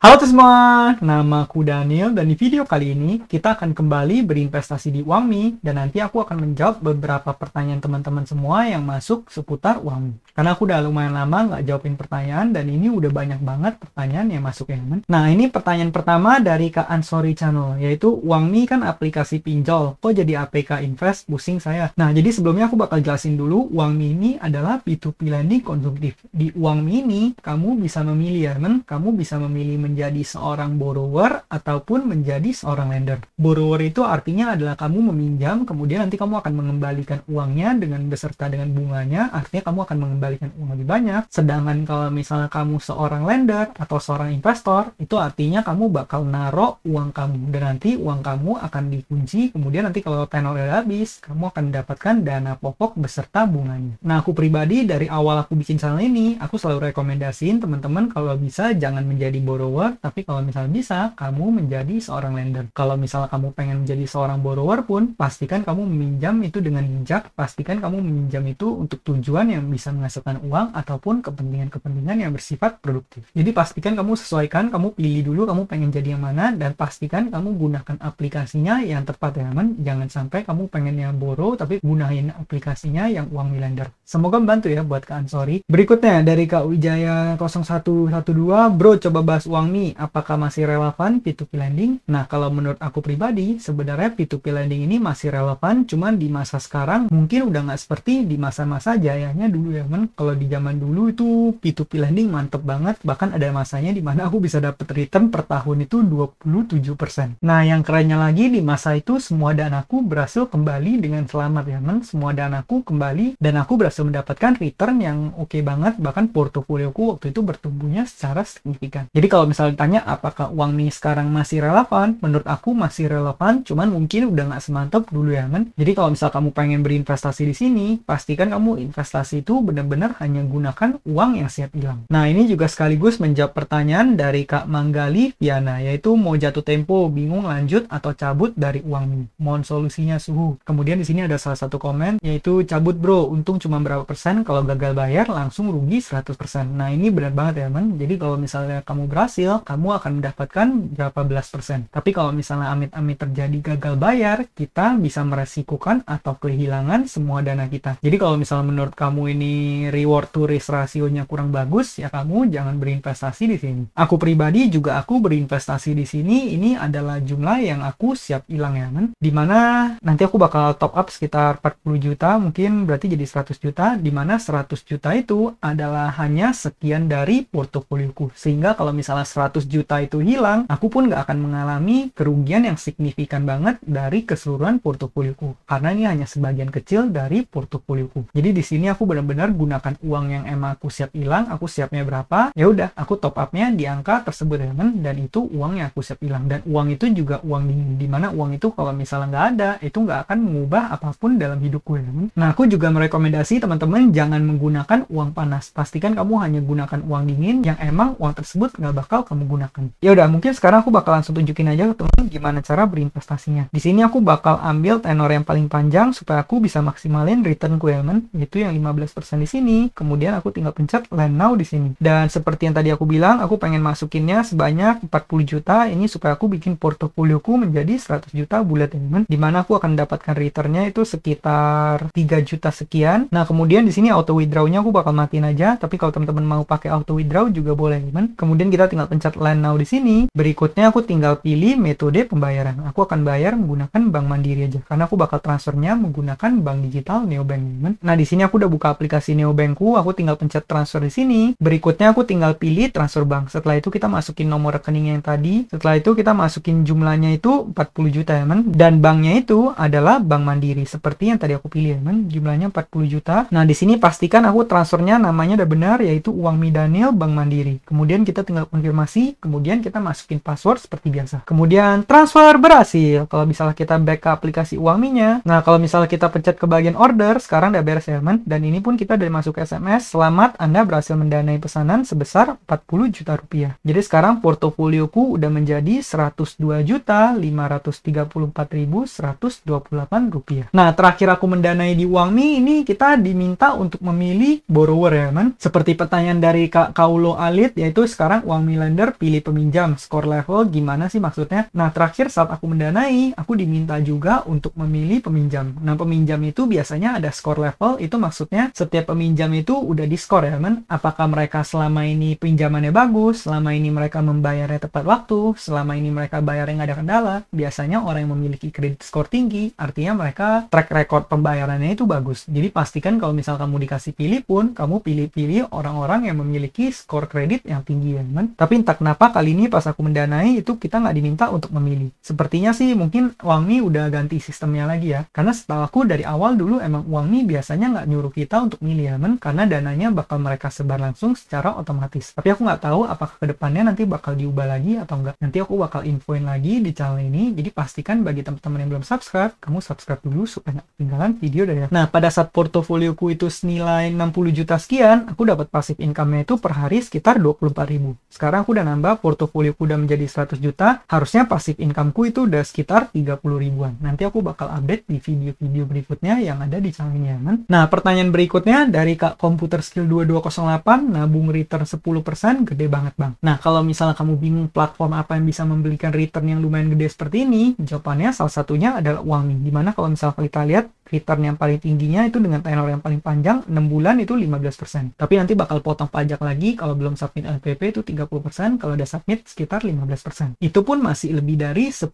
Halo semua, nama aku Daniel dan di video kali ini kita akan kembali berinvestasi di Uangmi dan nanti aku akan menjawab beberapa pertanyaan teman-teman semua yang masuk seputar Uangmi. Karena aku udah lumayan lama nggak jawabin pertanyaan dan ini udah banyak banget pertanyaan yang masuk ya teman. Nah ini pertanyaan pertama dari Kak Ansori Channel, yaitu Uangmi kan aplikasi pinjol, kok jadi APK Invest, pusing saya. Nah jadi sebelumnya aku bakal jelasin dulu, Uangmi ini adalah P2P lending konsumtif. Di Uangmi ini kamu bisa memilih ya teman, kamu bisa memilih menjadi seorang borrower ataupun menjadi seorang lender. Borrower itu artinya adalah kamu meminjam, kemudian nanti kamu akan mengembalikan uangnya dengan beserta dengan bunganya, artinya kamu akan mengembalikan uang lebih banyak. Sedangkan kalau misalnya kamu seorang lender atau seorang investor, itu artinya kamu bakal naruh uang kamu dan nanti uang kamu akan dikunci, kemudian nanti kalau tenor udah habis, kamu akan mendapatkan dana pokok beserta bunganya. Nah, aku pribadi dari awal aku bikin channel ini, aku selalu rekomendasiin teman-teman kalau bisa jangan menjadi borrower, tapi kalau misalnya bisa, kamu menjadi seorang lender. Kalau misalnya kamu pengen menjadi seorang borrower pun, pastikan kamu meminjam itu dengan bijak, pastikan kamu meminjam itu untuk tujuan yang bisa menghasilkan uang ataupun kepentingan-kepentingan yang bersifat produktif. Jadi pastikan kamu sesuaikan, kamu pilih dulu kamu pengen jadi yang mana, dan pastikan kamu gunakan aplikasinya yang tepat ya teman. Jangan sampai kamu pengennya borrow, tapi gunain aplikasinya yang Uangmi Lender. Semoga membantu ya buat Kak Ansori. Berikutnya dari Kak Wijaya 0112, bro coba bahas Uangmi, apakah masih relevan P2P lending? Nah, kalau menurut aku pribadi, sebenarnya P2P lending ini masih relevan, cuman di masa sekarang mungkin udah nggak seperti di masa-masa jayanya dulu ya, men. Kalau di zaman dulu itu P2P lending mantep banget, bahkan ada masanya di mana aku bisa dapat return per tahun itu 27%. Nah, yang kerennya lagi di masa itu semua danaku berhasil kembali dengan selamat ya, men. Semua danaku kembali dan aku berhasil mendapatkan return yang oke banget, bahkan portofolioku waktu itu bertumbuhnya secara signifikan. Jadi kalau misalnya ditanya apakah Uangmi sekarang masih relevan, menurut aku masih relevan, cuman mungkin udah nggak semantap dulu ya men. Jadi kalau misal kamu pengen berinvestasi di sini, pastikan kamu investasi itu benar-benar hanya gunakan uang yang siap hilang. Nah ini juga sekaligus menjawab pertanyaan dari Kak Manggali Viana, yaitu mau jatuh tempo, bingung lanjut atau cabut dari Uangmi. Mohon solusinya suhu. Kemudian di sini ada salah satu komen, yaitu cabut bro, untung cuma berapa persen, kalau gagal bayar langsung rugi 100%. Nah ini benar banget ya men. Jadi kalau misalnya kamu berhasil, kamu akan mendapatkan berapa belas persen. Tapi kalau misalnya amit-amit terjadi gagal bayar, kita bisa meresikukan atau kehilangan semua dana kita. Jadi kalau misalnya menurut kamu ini reward to risk rasionya kurang bagus, ya kamu jangan berinvestasi di sini. Aku pribadi juga aku berinvestasi di sini, ini adalah jumlah yang aku siap hilang ya men. Dimana nanti aku bakal top up sekitar 40 juta, mungkin berarti jadi 100 juta, dimana 100 juta itu adalah hanya sekian dari portofolioku. Sehingga kalau misalnya 100 juta itu hilang, aku pun nggak akan mengalami kerugian yang signifikan banget dari keseluruhan portofolioku. Karena ini hanya sebagian kecil dari portofolioku. Jadi di sini aku benar-benar gunakan uang yang emang aku siap hilang, aku siapnya berapa, ya udah aku top upnya di angka tersebut ya teman, dan itu uang yang aku siap hilang. Dan uang itu juga uang di mana uang itu kalau misalnya nggak ada, itu nggak akan mengubah apapun dalam hidupku ya teman. Nah aku juga merekomendasi teman-teman jangan menggunakan uang panas. Pastikan kamu hanya gunakan uang dingin yang emang uang tersebut nggak bakal kamu gunakan. Ya udah, mungkin sekarang aku bakal langsung tunjukin aja ke teman gimana cara berinvestasinya. Di sini aku bakal ambil tenor yang paling panjang supaya aku bisa maksimalin returnku ya teman, yaitu yang 15% di sini. Kemudian aku tinggal pencet lend now di sini. Dan seperti yang tadi aku bilang, aku pengen masukinnya sebanyak 40 juta ini supaya aku bikin portofolioku menjadi 100 juta bulat ya teman. Dimana aku akan dapatkan returnnya itu sekitar 3 juta sekian. Nah kemudian di sini auto withdrawnya aku bakal matiin aja. Tapi kalau teman-teman mau pakai auto withdraw juga boleh teman. Kemudian kita tinggal pencet lend now di sini. Berikutnya aku tinggal pilih metode pembayaran. Aku akan bayar menggunakan Bank Mandiri aja karena aku bakal transfernya menggunakan bank digital Neobank teman. Nah di sini aku udah buka aplikasi Neobankku, aku tinggal pencet transfer di sini. Berikutnya aku tinggal pilih transfer bank. Setelah itu kita masukin nomor rekening yang tadi. Setelah itu kita masukin jumlahnya itu 40 juta ya teman. Dan banknya itu adalah Bank Mandiri seperti yang tadi aku pilih ya teman. Jumlahnya 40 juta. Nah di sini pastikan aku transfernya namanya udah benar, yaitu Uangmi Daniel Bank Mandiri. Kemudian kita tinggal konfirmasi, kemudian kita masukin password seperti biasa. Kemudian transfer berhasil. Kalau misalnya kita back ke aplikasi Uangminya, nah kalau misalnya kita pencet ke bagian order, sekarang udah beres ya teman. Dan ini pun kita udah masuk SMS, selamat Anda berhasil mendanai pesanan sebesar 40 juta rupiah. Jadi sekarang portofolioku udah menjadi 102.534.128 rupiah. Nah terakhir aku mendanai di Uangmi ini kita diminta untuk memilih borrower ya teman. Seperti pertanyaan dari Kak Kaulo Alit, yaitu sekarang Uangmi lender, pilih peminjam, score level, gimana sih maksudnya? Nah, terakhir saat aku mendanai, aku diminta juga untuk memilih peminjam. Nah, peminjam itu biasanya ada score level, itu maksudnya setiap peminjam itu udah di score ya, teman. Apakah mereka selama ini pinjamannya bagus, selama ini mereka membayarnya tepat waktu, selama ini mereka bayarnya nggak ada kendala. Biasanya orang yang memiliki kredit skor tinggi, artinya mereka track record pembayarannya itu bagus. Jadi pastikan kalau misal kamu dikasih pilih pun, kamu pilih-pilih orang-orang yang memiliki skor kredit yang tinggi ya, teman. Tapi entah kenapa kali ini pas aku mendanai itu kita nggak diminta untuk memilih. Sepertinya sih mungkin Uangmi udah ganti sistemnya lagi ya. Karena setahu aku dari awal dulu emang Uangmi biasanya nggak nyuruh kita untuk milih ya, teman. Karena dananya bakal mereka sebar langsung secara otomatis. Tapi aku nggak tahu apakah kedepannya nanti bakal diubah lagi atau enggak. Nanti aku bakal infoin lagi di channel ini. Jadi pastikan bagi teman-teman yang belum subscribe, kamu subscribe dulu supaya nggak ketinggalan video dari aku. Nah, pada saat portofolioku itu senilai 60 juta sekian, aku dapat passive income-nya itu per hari sekitar 24.000. Sekarang aku udah nambah, portofolioku udah menjadi 100 juta, harusnya passive income-ku itu udah sekitar 30 ribuan. Nanti aku bakal update di video-video berikutnya yang ada di channel ini ya, teman. Nah, pertanyaan berikutnya dari Kak Komputer Skill 2208, nabung return 10%, gede banget bang. Nah, kalau misalnya kamu bingung platform apa yang bisa memberikan return yang lumayan gede seperti ini, jawabannya salah satunya adalah Uangmi. Dimana kalau misalnya kita lihat return yang paling tingginya itu dengan tenor yang paling panjang 6 bulan itu 15%. Tapi nanti bakal potong pajak lagi kalau belum submit LPP itu 30%, kalau udah submit sekitar 15%. Itu pun masih lebih dari 10%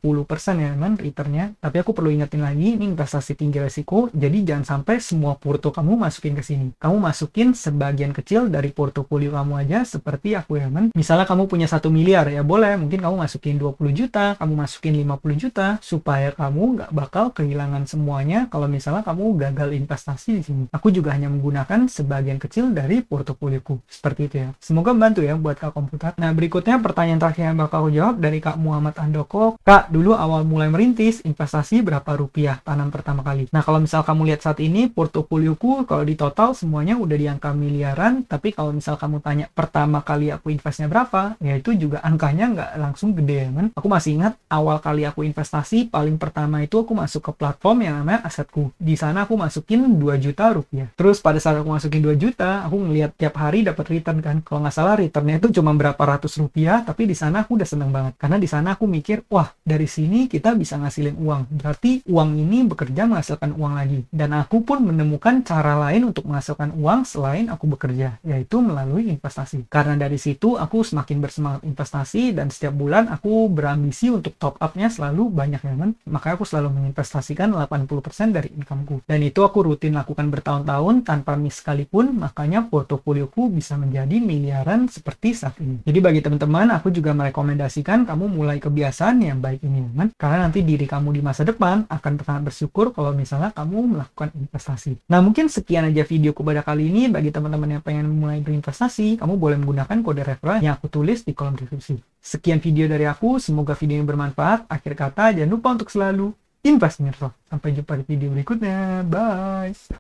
ya teman returnnya. Tapi aku perlu ingetin lagi, ini investasi tinggi resiko, jadi jangan sampai semua porto kamu masukin ke sini. Kamu masukin sebagian kecil dari portofolio kamu aja seperti aku ya teman. Misalnya kamu punya 1 miliar ya boleh, mungkin kamu masukin 20 juta, kamu masukin 50 juta supaya kamu nggak bakal kehilangan semuanya kalau misalnya kamu gagal investasi di sini. Aku juga hanya menggunakan sebagian kecil dari portofolioku. Seperti itu ya. Semoga membantu ya buat Kak Komputer. Nah, berikutnya pertanyaan terakhir yang bakal aku jawab dari Kak Muhammad Andoko. Kak, dulu awal mulai merintis, investasi berapa rupiah tanam pertama kali? Nah, kalau misal kamu lihat saat ini, portofolioku kalau di total semuanya udah di angka miliaran, tapi kalau misal kamu tanya pertama kali aku investnya berapa, ya itu juga angkanya nggak langsung gede ya, man. Aku masih ingat awal kali aku investasi, paling pertama itu aku masuk ke platform yang namanya Asetku. Di sana aku masukin 2 juta rupiah. Terus pada saat aku masukin 2 juta, aku ngeliat tiap hari dapat return kan. Kalau nggak salah returnnya itu cuma berapa ratus rupiah, tapi di sana aku udah seneng banget. Karena di sana aku mikir, wah dari sini kita bisa ngasilin uang. Berarti uang ini bekerja menghasilkan uang lagi. Dan aku pun menemukan cara lain untuk menghasilkan uang selain aku bekerja, yaitu melalui investasi. Karena dari situ aku semakin bersemangat investasi dan setiap bulan aku berambisi untuk top up-nya selalu banyak ya man. Makanya aku selalu menginvestasikan 80% dari incomeku. Dan itu aku rutin lakukan bertahun-tahun tanpa miss sekalipun, makanya portofolioku bisa menjadi miliaran seperti saat ini. Jadi bagi teman-teman, aku juga merekomendasikan kamu mulai kebiasaan yang baik ini, teman. Karena nanti diri kamu di masa depan akan sangat bersyukur kalau misalnya kamu melakukan investasi. Nah, mungkin sekian aja videoku pada kali ini. Bagi teman-teman yang pengen mulai berinvestasi, kamu boleh menggunakan kode referral yang aku tulis di kolom deskripsi. Sekian video dari aku, semoga video ini bermanfaat. Akhir kata, jangan lupa untuk selalu invest in yourself. Sampai jumpa di video berikutnya. Bye!